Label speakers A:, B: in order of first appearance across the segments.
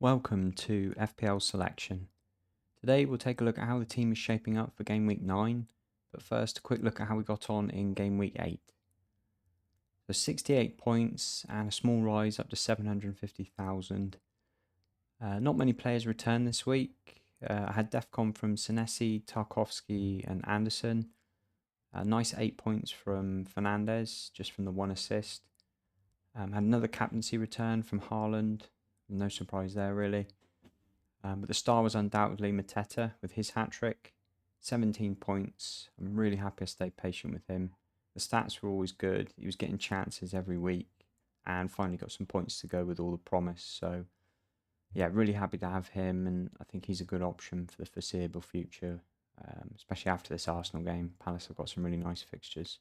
A: Welcome to FPL Selection. Today we'll take a look at how the team is shaping up for Game Week 9, but first a quick look at how we got on in Game Week 8. So 68 points and a small rise up to 750,000. Not many players returned this week. I had Defcon from Senesi, Tarkovsky and Anderson. Nice 8 points from Fernandez, just from the 1 assist. Had another captaincy return from Haaland. No surprise there, really. But the star was undoubtedly Mateta with his hat-trick. 17 points. I'm really happy I stayed patient with him. The stats were always good. He was getting chances every week and finally got some points to go with all the promise. So, yeah, really happy to have him, and I think he's a good option for the foreseeable future, especially after this Arsenal game. Palace have got some really nice fixtures.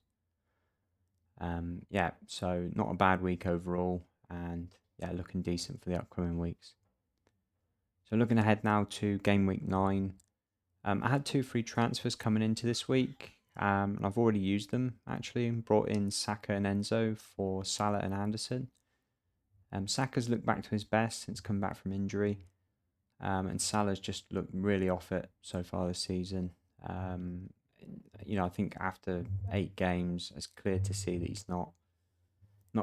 A: Yeah, so not a bad week overall, and yeah, looking decent for the upcoming weeks. So looking ahead now to Game Week 9, I had 2 free transfers coming into this week, and I've already used them actually, and brought in Saka and Enzo for Salah and Anderson. Saka's looked back to his best since coming back from injury, and Salah's just looked really off it so far this season. I think after 8 games, it's clear to see that he's not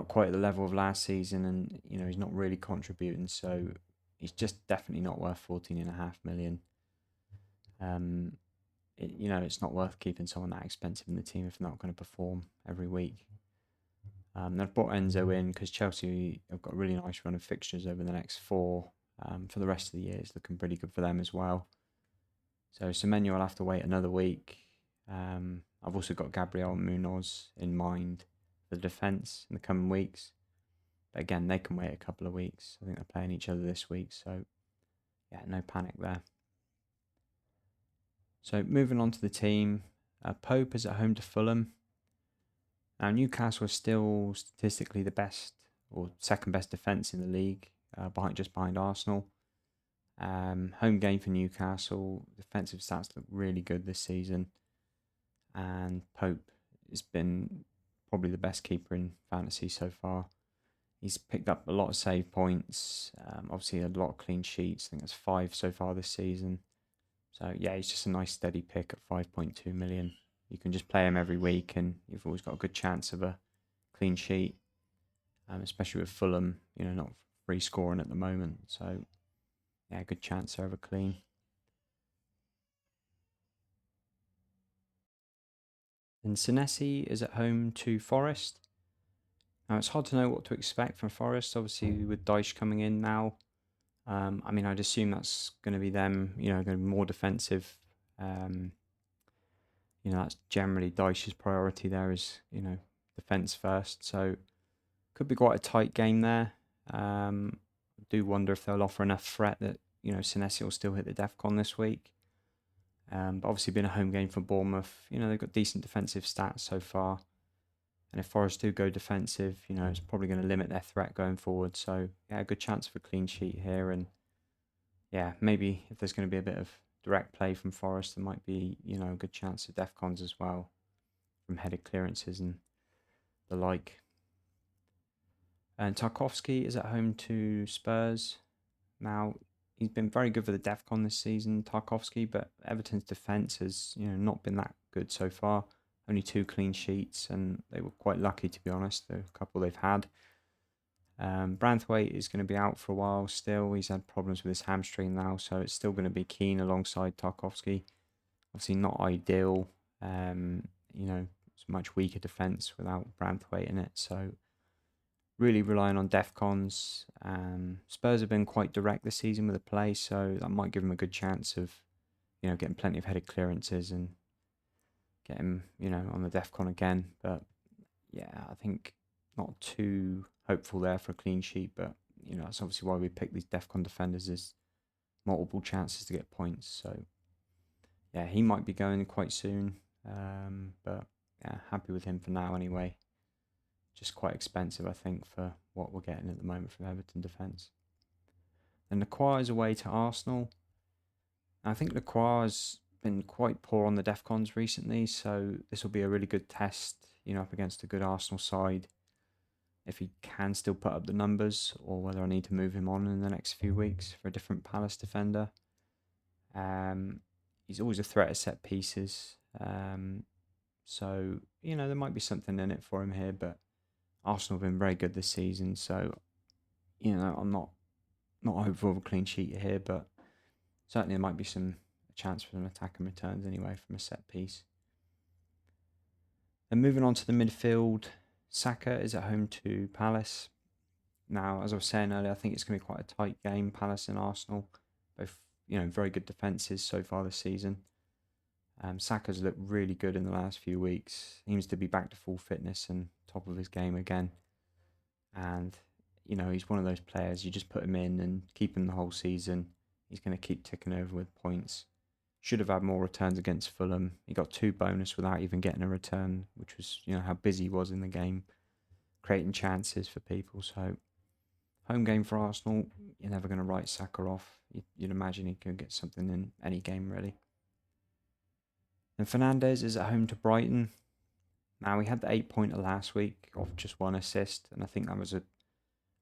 A: quite at the level of last season, and he's not really contributing. So he's just definitely not worth 14.5 million. It's not worth keeping someone that expensive in the team if they're not going to perform every week. I've brought Enzo in because Chelsea have got a really nice run of fixtures over the next 4. For the rest of the year, it's looking pretty good for them as well. So Semenyo will have to wait another week. I've also got Gabriel and Munoz in mind for the defence in the coming weeks. But again, they can wait a couple of weeks. I think they're playing each other this week. So, yeah, no panic there. So, moving on to the team. Pope is at home to Fulham. Now, Newcastle is still statistically the best or second best defence in the league, behind Arsenal. Home game for Newcastle. Defensive stats look really good this season. And Pope has been probably the best keeper in fantasy so far. He's picked up a lot of save points, obviously a lot of clean sheets. I think that's 5 so far this season. So yeah, he's just a nice steady pick at 5.2 million. You can just play him every week and you've always got a good chance of a clean sheet, especially with Fulham, not free scoring at the moment. So yeah, good chance there of a clean. And Senesi is at home to Forest. Now, it's hard to know what to expect from Forest, obviously, with Dyche coming in now. I'd assume that's going to be them, going to be more defensive. That's generally Dyche's priority there is, defence first. So, could be quite a tight game there. Do wonder if they'll offer enough threat that, Senesi will still hit the DEFCON this week. But obviously, being a home game for Bournemouth, they've got decent defensive stats so far. And if Forest do go defensive, it's probably going to limit their threat going forward. So, yeah, a good chance of a clean sheet here. And, yeah, maybe if there's going to be a bit of direct play from Forest, there might be, a good chance of DEFCONs as well from headed clearances and the like. And Tarkovsky is at home to Spurs. Now, he's been very good for the DEFCON this season, Tarkovsky, but Everton's defence has, not been that good so far. Only 2 clean sheets, and they were quite lucky, to be honest, the couple they've had. Branthwaite is going to be out for a while still. He's had problems with his hamstring now, so it's still going to be Keane alongside Tarkovsky. Obviously not ideal. It's a much weaker defence without Branthwaite in it, so really relying on DEFCONs. Spurs have been quite direct this season with the play, so that might give them a good chance of, getting plenty of headed clearances and get him, on the DEFCON again. But yeah, I think not too hopeful there for a clean sheet. But that's obviously why we pick these DEFCON defenders, is multiple chances to get points. So yeah, he might be going quite soon. But yeah, happy with him for now anyway. Just quite expensive, I think, for what we're getting at the moment from Everton defence. And Lacroix is away to Arsenal. I think Lacroix has been quite poor on the DEFCONs recently, so this will be a really good test, up against a good Arsenal side. if he can still put up the numbers or whether I need to move him on in the next few weeks for a different Palace defender. He's always a threat at set pieces. So, there might be something in it for him here, but Arsenal have been very good this season. So, I'm not hopeful of a clean sheet here, but certainly there might be a chance for an attack and returns anyway from a set piece. And moving on to the midfield, Saka is at home to Palace. Now, as I was saying earlier, I think it's going to be quite a tight game, Palace and Arsenal. Both, very good defences so far this season. Saka's looked really good in the last few weeks. He seems to be back to full fitness and top of his game again. And, he's one of those players, you just put him in and keep him the whole season. He's going to keep ticking over with points. Should have had more returns against Fulham. He got 2 bonus without even getting a return, which was, how busy he was in the game, creating chances for people. So, home game for Arsenal, you're never going to write Saka off. You'd imagine he could get something in any game, really. And Fernandes is at home to Brighton. Now, we had the 8-pointer last week off just 1 assist, and I think that was a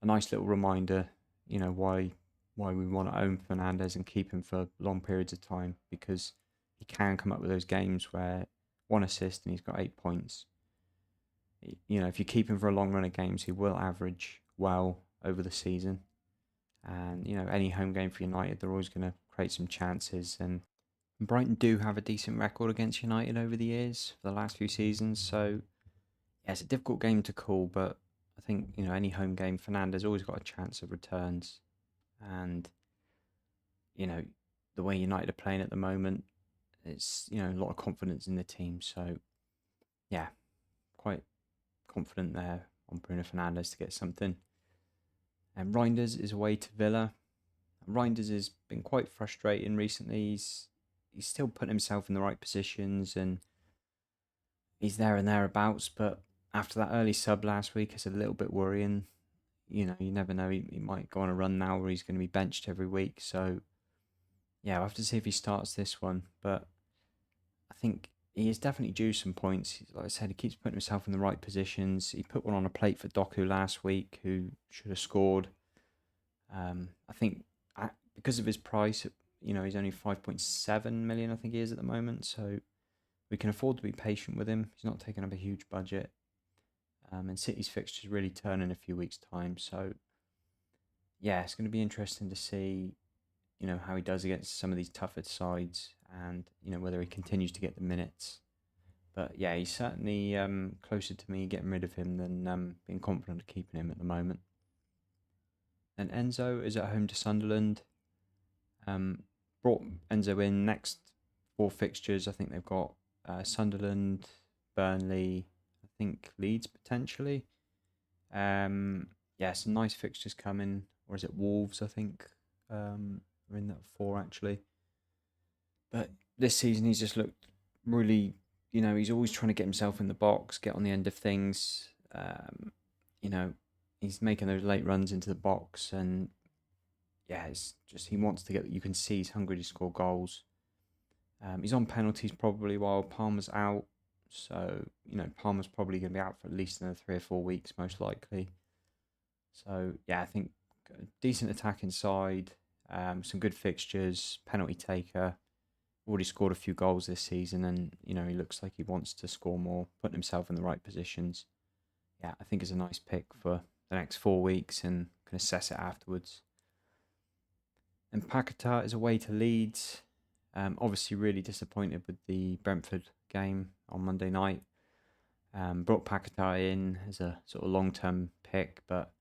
A: nice little reminder, why we want to own Fernandes and keep him for long periods of time, because he can come up with those games where 1 assist and he's got 8 points. If you keep him for a long run of games, he will average well over the season. And, any home game for United, they're always going to create some chances. And Brighton do have a decent record against United over the years for the last few seasons. So, yeah, it's a difficult game to call, but I think, any home game, Fernandes always got a chance of returns. And, the way United are playing at the moment, it's, a lot of confidence in the team. So, yeah, quite confident there on Bruno Fernandes to get something. And Reinders is away to Villa. Reinders has been quite frustrating recently. He's still putting himself in the right positions and he's there and thereabouts. But after that early sub last week, it's a little bit worrying. You never know. He might go on a run now where he's going to be benched every week. So, yeah, we'll have to see if he starts this one. But I think he is definitely due some points. Like I said, he keeps putting himself in the right positions. He put one on a plate for Doku last week, who should have scored. I think because of his price, he's only 5.7 million, I think he is at the moment. So we can afford to be patient with him. He's not taking up a huge budget. And City's fixtures really turn in a few weeks' time. So, yeah, it's going to be interesting to see, how he does against some of these tougher sides and, whether he continues to get the minutes. But, yeah, he's certainly closer to me getting rid of him than being confident of keeping him at the moment. And Enzo is at home to Sunderland. Brought Enzo in next 4 fixtures. I think they've got Sunderland, Burnley, I think Leeds potentially. Yeah, some nice fixtures coming. Or is it Wolves, I think? We're in that 4 actually. But this season he's just looked really, he's always trying to get himself in the box, get on the end of things. He's making those late runs into the box and yeah, it's just he wants to get. You can see he's hungry to score goals. He's on penalties probably while Palmer's out, so Palmer's probably going to be out for at least another 3 or 4 weeks, most likely. So yeah, I think a decent attack inside, some good fixtures, penalty taker. Already scored a few goals this season, and he looks like he wants to score more, putting himself in the right positions. Yeah, I think it's a nice pick for the next 4 weeks, and can assess it afterwards. And Paquetá is away to Leeds. Obviously, really disappointed with the Brentford game on Monday night. Brought Paquetá in as a sort of long-term pick, but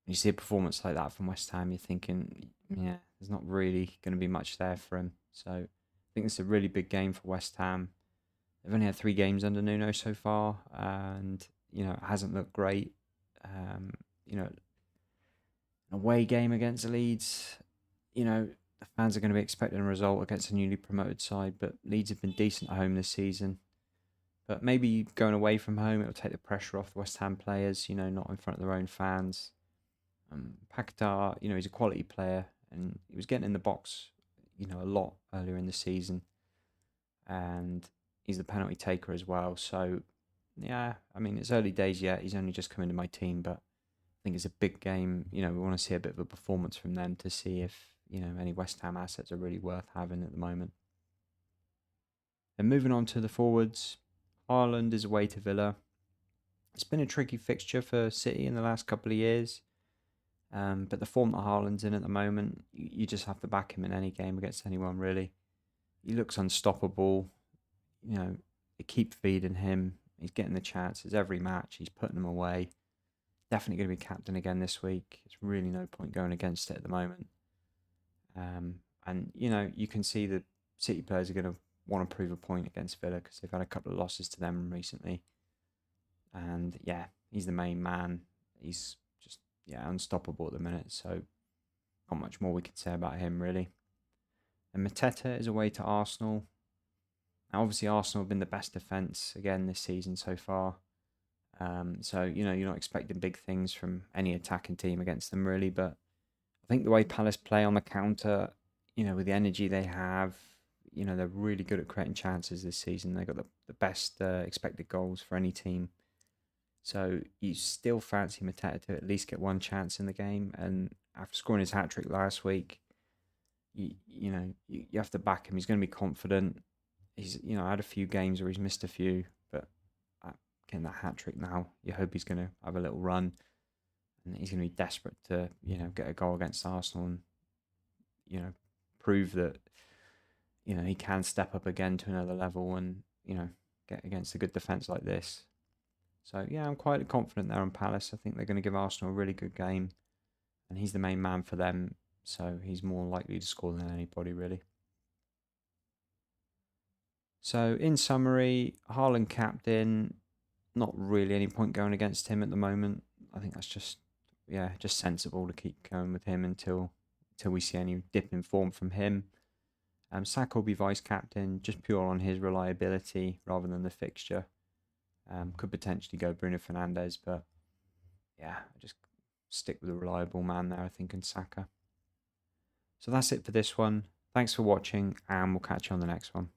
A: when you see a performance like that from West Ham, you're thinking, yeah, there's not really going to be much there for him. So I think it's a really big game for West Ham. They've only had 3 games under Nuno so far, and it hasn't looked great. An away game against Leeds, the fans are going to be expecting a result against a newly promoted side, but Leeds have been decent at home this season. But maybe going away from home, it'll take the pressure off the West Ham players, not in front of their own fans. Paquetá, he's a quality player, and he was getting in the box, a lot earlier in the season. And he's the penalty taker as well, so Yeah, I mean, it's early days yet. He's only just come into my team, but I think it's a big game. You know, we want to see a bit of a performance from them to see if, any West Ham assets are really worth having at the moment. And moving on to the forwards, Haaland is away to Villa. It's been a tricky fixture for City in the last couple of years. But the form that Haaland's in at the moment, you just have to back him in any game against anyone, really. He looks unstoppable. They keep feeding him. He's getting the chances every match. He's putting them away. Definitely going to be captain again this week. It's really no point going against it at the moment. And you can see the City players are going to want to prove a point against Villa because they've had a couple of losses to them recently. And yeah, he's the main man. He's just unstoppable at the minute. So not much more we could say about him really. And Mateta is away to Arsenal. Now, obviously, Arsenal have been the best defence again this season so far. So you're not expecting big things from any attacking team against them really. But I think the way Palace play on the counter, with the energy they have, they're really good at creating chances this season. They've got the best expected goals for any team. So you still fancy Mateta to at least get one chance in the game. And after scoring his hat-trick last week, you have to back him. He's going to be confident. He's had a few games where he's missed a few, but getting that hat-trick now, you hope he's going to have a little run. And he's going to be desperate to, get a goal against Arsenal and, prove that, he can step up again to another level and, get against a good defence like this. So, yeah, I'm quite confident there on Palace. I think they're going to give Arsenal a really good game. And he's the main man for them. So he's more likely to score than anybody, really. So, in summary, Haaland captain, not really any point going against him at the moment. I think that's just sensible to keep going with him until we see any dip in form from him. Saka will be vice captain, just pure on his reliability rather than the fixture. Could potentially go Bruno Fernandes, but yeah, just stick with a reliable man there, I think, in Saka. So that's it for this one. Thanks for watching, and we'll catch you on the next one.